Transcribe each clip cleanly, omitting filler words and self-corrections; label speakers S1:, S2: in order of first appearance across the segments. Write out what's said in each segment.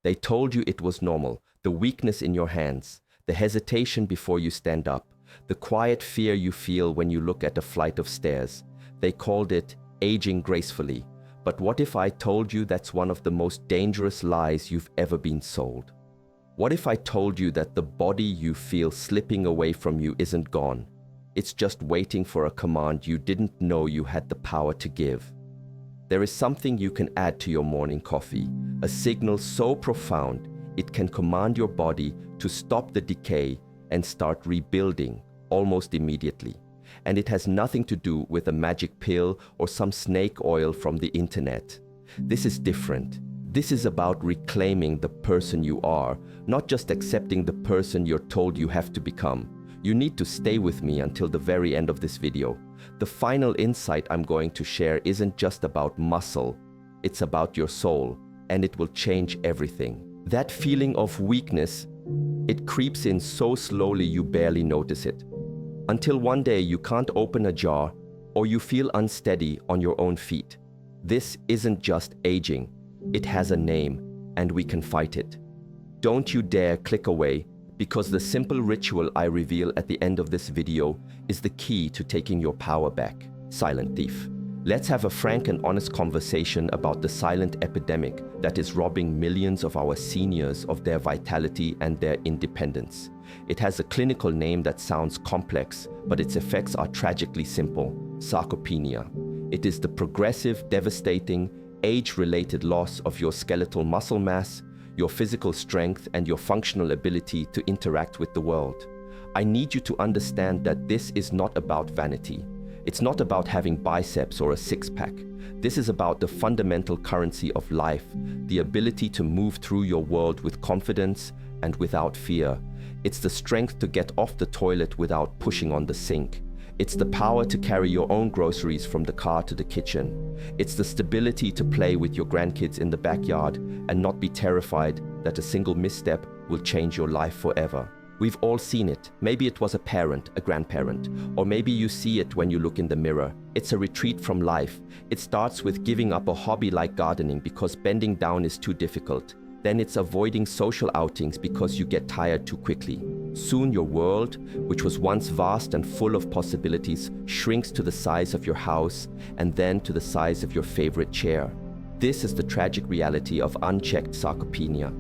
S1: They told you it was normal, the weakness in your hands, the hesitation before you stand up, the quiet fear you feel when you look at a flight of stairs. They called it aging gracefully. But what if I told you that's one of the most dangerous lies you've ever been sold? What if I told you that the body you feel slipping away from you isn't gone? It's just waiting for a command you didn't know you had the power to give. There is something you can add to your morning coffee, a signal so profound it can command your body to stop the decay and start rebuilding almost immediately. And it has nothing to do with a magic pill or some snake oil from the internet. This is different. This is about reclaiming the person you are, not just accepting the person you're told you have to become. You need to stay with me until the very end of this video. The final insight I'm going to share isn't just about muscle, it's about your soul, and it will change everything. That feeling of weakness, it creeps in so slowly you barely notice it. Until one day you can't open a jar or you feel unsteady on your own feet. This isn't just aging, it has a name, and we can fight it. Don't you dare click away, because the simple ritual I reveal at the end of this video is the key to taking your power back. Silent thief. Let's have a frank and honest conversation about the silent epidemic that is robbing millions of our seniors of their vitality and their independence. It has a clinical name that sounds complex, but its effects are tragically simple: sarcopenia. It is the progressive, devastating, age-related loss of your skeletal muscle mass, your physical strength, and your functional ability to interact with the world. I need you to understand that this is not about vanity. It's not about having biceps or a six-pack. This is about the fundamental currency of life, the ability to move through your world with confidence and without fear. It's the strength to get off the toilet without pushing on the sink. It's the power to carry your own groceries from the car to the kitchen. It's the stability to play with your grandkids in the backyard and not be terrified that a single misstep will change your life forever. We've all seen it. Maybe it was a parent, a grandparent, or maybe you see it when you look in the mirror. It's a retreat from life. It starts with giving up a hobby like gardening because bending down is too difficult. Then it's avoiding social outings because you get tired too quickly. Soon your world, which was once vast and full of possibilities, shrinks to the size of your house and then to the size of your favorite chair. This is the tragic reality of unchecked sarcopenia.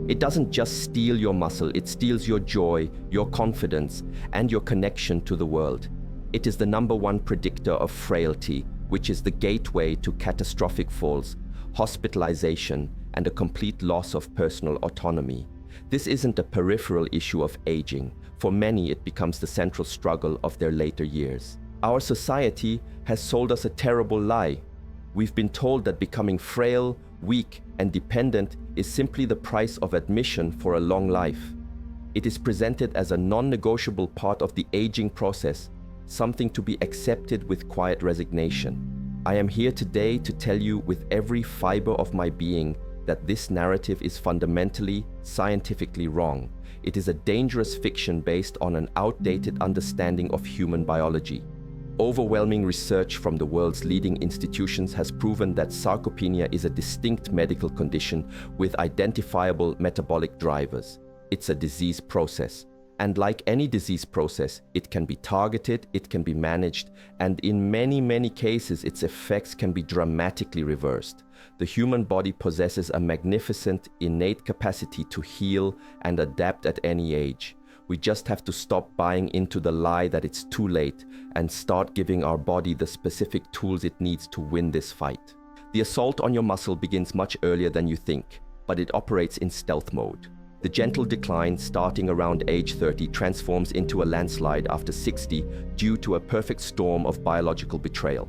S1: It doesn't just steal your muscle, it steals your joy, your confidence, and your connection to the world. It is the #1 predictor of frailty, which is the gateway to catastrophic falls, hospitalization, and a complete loss of personal autonomy. This isn't a peripheral issue of aging. For many, it becomes the central struggle of their later years. Our society has sold us a terrible lie. We've been told that becoming frail, weak, and dependent is simply the price of admission for a long life. It is presented as a non-negotiable part of the aging process, something to be accepted with quiet resignation. I am here today to tell you with every fiber of my being that this narrative is fundamentally, scientifically wrong. It is a dangerous fiction based on an outdated understanding of human biology. Overwhelming research from the world's leading institutions has proven that sarcopenia is a distinct medical condition with identifiable metabolic drivers. It's a disease process. And like any disease process, it can be targeted, it can be managed, and in many cases, its effects can be dramatically reversed. The human body possesses a magnificent, innate capacity to heal and adapt at any age. We just have to stop buying into the lie that it's too late and start giving our body the specific tools it needs to win this fight. The assault on your muscle begins much earlier than you think, but it operates in stealth mode. The gentle decline starting around age 30 transforms into a landslide after 60 due to a perfect storm of biological betrayal.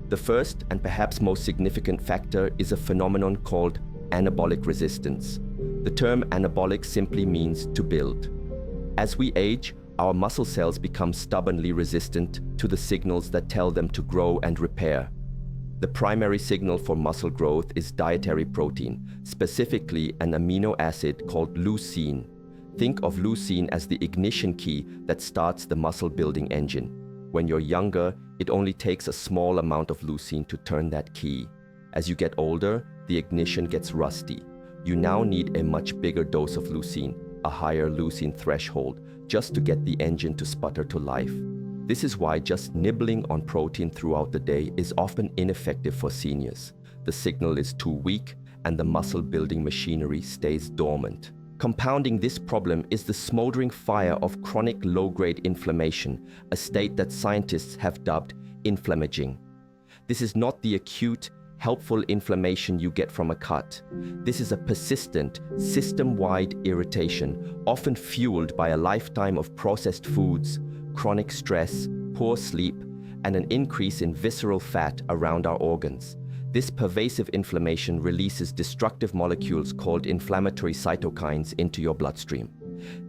S1: The first and perhaps most significant factor is a phenomenon called anabolic resistance. The term anabolic simply means to build. As we age, our muscle cells become stubbornly resistant to the signals that tell them to grow and repair. The primary signal for muscle growth is dietary protein, specifically an amino acid called leucine. Think of leucine as the ignition key that starts the muscle building engine. When you're younger, it only takes a small amount of leucine to turn that key. As you get older, the ignition gets rusty. you now need a much bigger dose of leucine, a higher leucine threshold, just to get the engine to sputter to life. This is why just nibbling on protein throughout the day is often ineffective for seniors. The signal is too weak and the muscle-building machinery stays dormant. Compounding this problem is the smoldering fire of chronic low-grade inflammation, a state that scientists have dubbed inflammaging. This is not the acute, helpful inflammation you get from a cut. This is a persistent, system-wide irritation, often fueled by a lifetime of processed foods, chronic stress, poor sleep, and an increase in visceral fat around our organs. This pervasive inflammation releases destructive molecules called inflammatory cytokines into your bloodstream.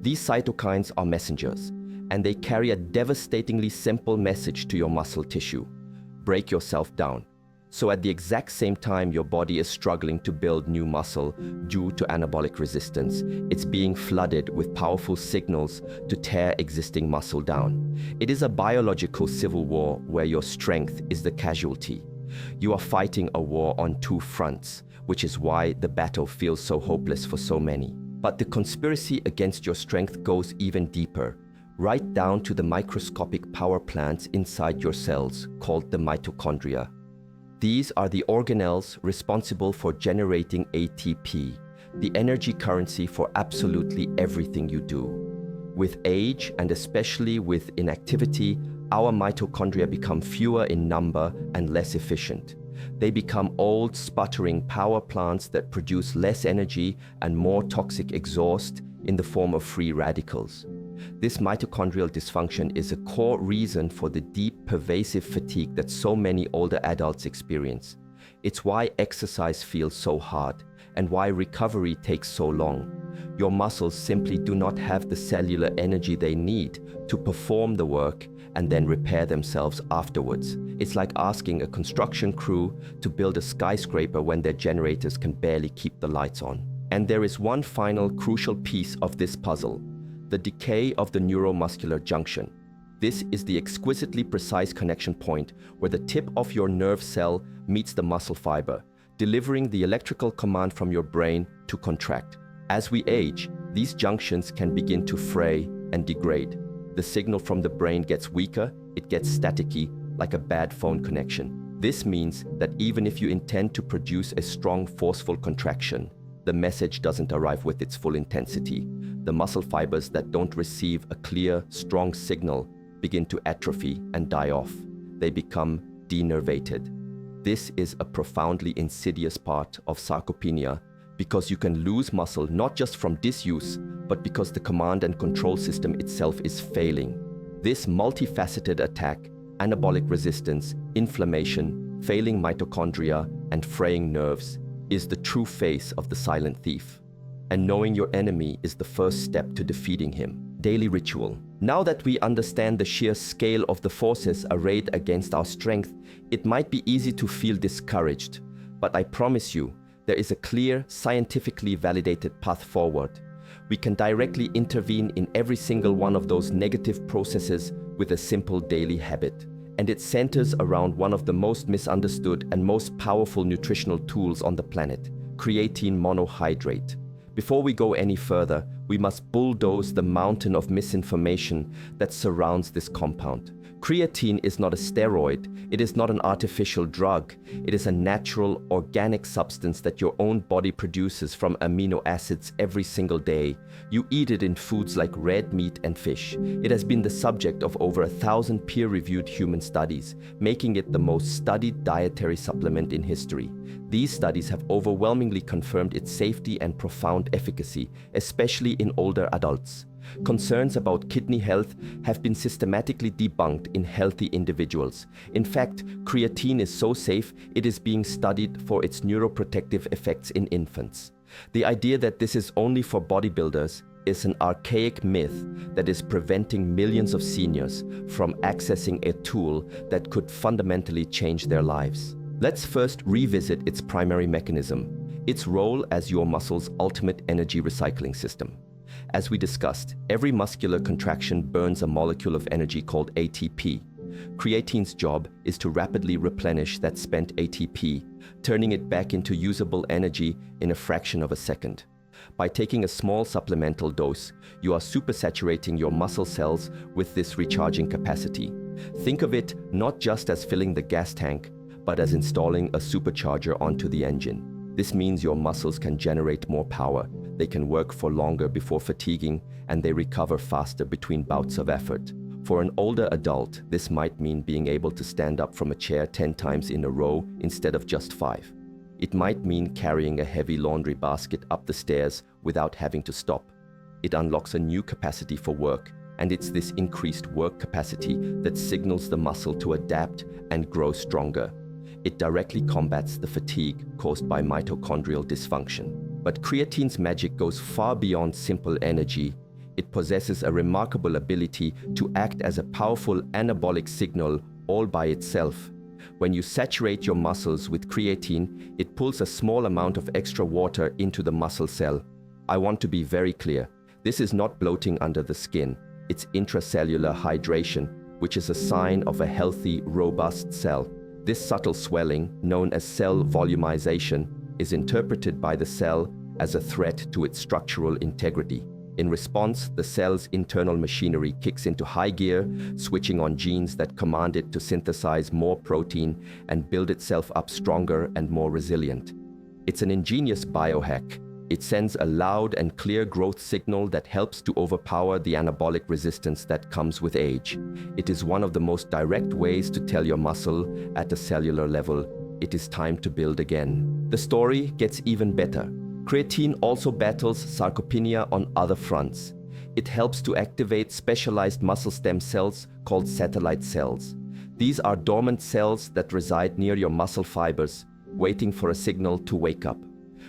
S1: These cytokines are messengers, and they carry a devastatingly simple message to your muscle tissue: break yourself down. So at the exact same time your body is struggling to build new muscle due to anabolic resistance, it's being flooded with powerful signals to tear existing muscle down. It is a biological civil war where your strength is the casualty. You are fighting a war on two fronts, which is why the battle feels so hopeless for so many. But the conspiracy against your strength goes even deeper, right down to the microscopic power plants inside your cells called the mitochondria. These are the organelles responsible for generating ATP, the energy currency for absolutely everything you do. With age, and especially with inactivity, our mitochondria become fewer in number and less efficient. They become old, sputtering power plants that produce less energy and more toxic exhaust in the form of free radicals. This mitochondrial dysfunction is a core reason for the deep, pervasive fatigue that so many older adults experience. It's why exercise feels so hard and why recovery takes so long. Your muscles simply do not have the cellular energy they need to perform the work and then repair themselves afterwards. It's like asking a construction crew to build a skyscraper when their generators can barely keep the lights on. And there is one final crucial piece of this puzzle: the decay of the neuromuscular junction. This is the exquisitely precise connection point where the tip of your nerve cell meets the muscle fiber, delivering the electrical command from your brain to contract. As we age, these junctions can begin to fray and degrade. The signal from the brain gets weaker, it gets staticky, like a bad phone connection. This means that even if you intend to produce a strong, forceful contraction, the message doesn't arrive with its full intensity. The muscle fibers that don't receive a clear, strong signal begin to atrophy and die off. They become denervated. This is a profoundly insidious part of sarcopenia, because you can lose muscle not just from disuse, but because the command and control system itself is failing. This multifaceted attack, anabolic resistance, inflammation, failing mitochondria, and fraying nerves, is the true face of the silent thief. And knowing your enemy is the first step to defeating him. Daily ritual. Now that we understand the sheer scale of the forces arrayed against our strength, it might be easy to feel discouraged. But I promise you, there is a clear, scientifically validated path forward. We can directly intervene in every single one of those negative processes with a simple daily habit. And it centers around one of the most misunderstood and most powerful nutritional tools on the planet: creatine monohydrate. Before we go any further, we must bulldoze the mountain of misinformation that surrounds this compound. Creatine is not a steroid, it is not an artificial drug, it is a natural, organic substance that your own body produces from amino acids every single day. You eat it in foods like red meat and fish. It has been the subject of over 1,000 peer-reviewed human studies, making it the most studied dietary supplement in history. These studies have overwhelmingly confirmed its safety and profound efficacy, especially in older adults. Concerns about kidney health have been systematically debunked in healthy individuals. In fact, creatine is so safe, it is being studied for its neuroprotective effects in infants. The idea that this is only for bodybuilders is an archaic myth that is preventing millions of seniors from accessing a tool that could fundamentally change their lives. Let's first revisit its primary mechanism, its role as your muscle's ultimate energy recycling system. As we discussed, every muscular contraction burns a molecule of energy called ATP. Creatine's job is to rapidly replenish that spent ATP, turning it back into usable energy in a fraction of a second. By taking a small supplemental dose, you are supersaturating your muscle cells with this recharging capacity. Think of it not just as filling the gas tank, but as installing a supercharger onto the engine. This means your muscles can generate more power, they can work for longer before fatiguing, and they recover faster between bouts of effort. For an older adult, this might mean being able to stand up from a chair 10 times in a row instead of just 5. It might mean carrying a heavy laundry basket up the stairs without having to stop. It unlocks a new capacity for work, and it's this increased work capacity that signals the muscle to adapt and grow stronger. It directly combats the fatigue caused by mitochondrial dysfunction. But creatine's magic goes far beyond simple energy. It possesses a remarkable ability to act as a powerful anabolic signal all by itself. When you saturate your muscles with creatine, it pulls a small amount of extra water into the muscle cell. I want to be very clear. This is not bloating under the skin. It's intracellular hydration, which is a sign of a healthy, robust cell. This subtle swelling, known as cell volumization, is interpreted by the cell as a threat to its structural integrity. In response, the cell's internal machinery kicks into high gear, switching on genes that command it to synthesize more protein and build itself up stronger and more resilient. It's an ingenious biohack. It sends a loud and clear growth signal that helps to overpower the anabolic resistance that comes with age. It is one of the most direct ways to tell your muscle at a cellular level, it is time to build again. The story gets even better. Creatine also battles sarcopenia on other fronts. It helps to activate specialized muscle stem cells called satellite cells. These are dormant cells that reside near your muscle fibers, waiting for a signal to wake up.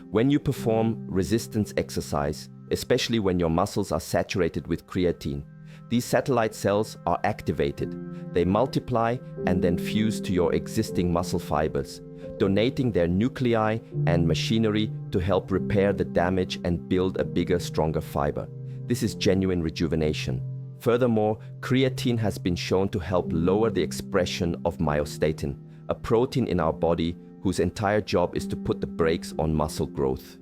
S1: When you perform resistance exercise, especially when your muscles are saturated with creatine, these satellite cells are activated. They multiply and then fuse to your existing muscle fibers, donating their nuclei and machinery to help repair the damage and build a bigger, stronger fiber. This is genuine rejuvenation. Furthermore, creatine has been shown to help lower the expression of myostatin, a protein in our body whose entire job is to put the brakes on muscle growth.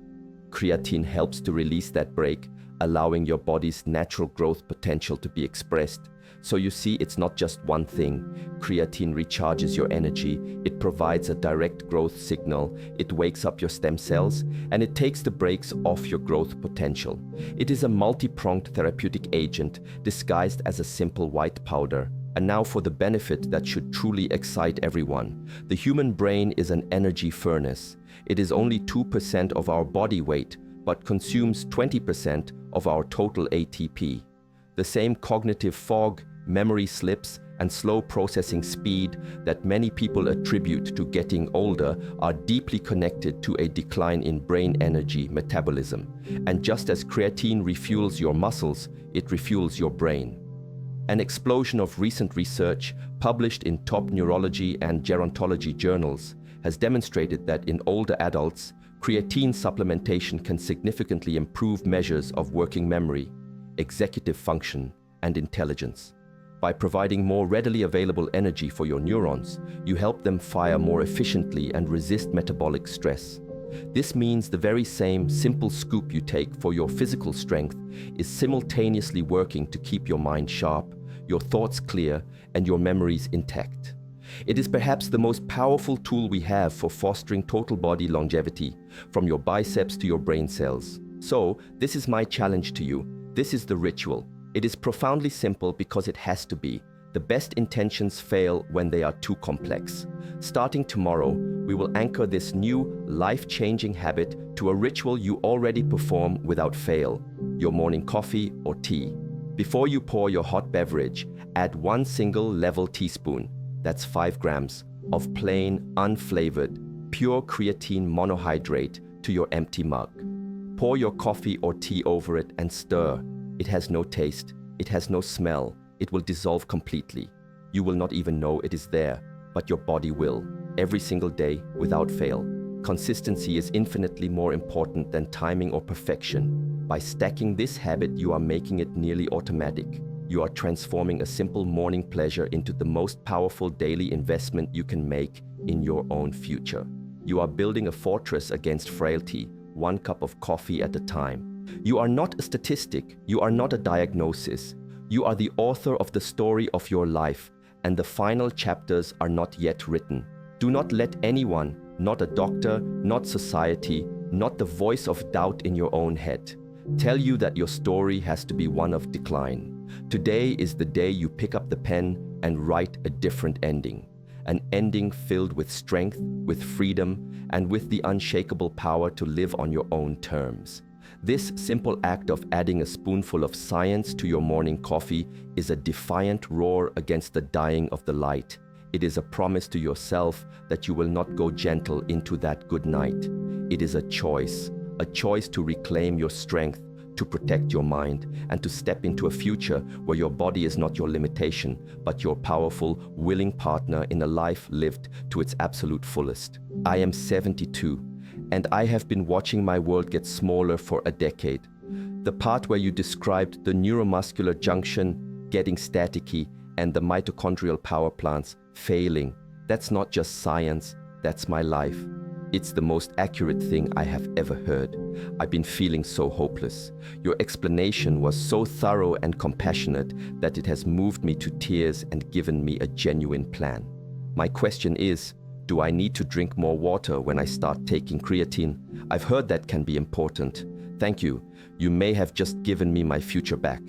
S1: Creatine helps to release that brake, allowing your body's natural growth potential to be expressed. So you see, it's not just one thing. Creatine recharges your energy, it provides a direct growth signal, it wakes up your stem cells, and it takes the brakes off your growth potential. It is a multi-pronged therapeutic agent disguised as a simple white powder. And now for the benefit that should truly excite everyone. The human brain is an energy furnace. It is only 2% of our body weight, but consumes 20% of our total ATP. The same cognitive fog, memory slips, and slow processing speed that many people attribute to getting older are deeply connected to a decline in brain energy metabolism. And just as creatine refuels your muscles, it refuels your brain. An explosion of recent research, published in top neurology and gerontology journals, has demonstrated that in older adults, creatine supplementation can significantly improve measures of working memory, executive function, and intelligence. By providing more readily available energy for your neurons, you help them fire more efficiently and resist metabolic stress. This means the very same simple scoop you take for your physical strength is simultaneously working to keep your mind sharp, your thoughts clear, and your memories intact. It is perhaps the most powerful tool we have for fostering total body longevity, from your biceps to your brain cells. So, this is my challenge to you. This is the ritual. It is profoundly simple because it has to be. The best intentions fail when they are too complex. Starting tomorrow, we will anchor this new, life-changing habit to a ritual you already perform without fail: your morning coffee or tea. Before you pour your hot beverage, add 1 single level teaspoon, that's 5 grams, of plain, unflavored, pure creatine monohydrate to your empty mug. Pour your coffee or tea over it and stir. It has no taste, it has no smell, it will dissolve completely. You will not even know it is there, but your body will, every single day, without fail. Consistency is infinitely more important than timing or perfection. By stacking this habit, you are making it nearly automatic. You are transforming a simple morning pleasure into the most powerful daily investment you can make in your own future. You are building a fortress against frailty, one cup of coffee at a time. You are not a statistic. You are not a diagnosis. You are the author of the story of your life, and the final chapters are not yet written. Do not let anyone, not a doctor, not society, not the voice of doubt in your own head, tell you that your story has to be one of decline. Today is the day you pick up the pen and write a different ending. An ending filled with strength, with freedom, and with the unshakable power to live on your own terms. This simple act of adding a spoonful of science to your morning coffee is a defiant roar against the dying of the light. It is a promise to yourself that you will not go gentle into that good night. It is a choice to reclaim your strength, to protect your mind, and to step into a future where your body is not your limitation, but your powerful, willing partner in a life lived to its absolute fullest. I am 72, and I have been watching my world get smaller for a decade. The part where you described the neuromuscular junction getting staticky and the mitochondrial power plants failing, that's not just science, that's my life. It's the most accurate thing I have ever heard. I've been feeling so hopeless. Your explanation was so thorough and compassionate that it has moved me to tears and given me a genuine plan. My question is, do I need to drink more water when I start taking creatine? I've heard that can be important. Thank you. You may have just given me my future back.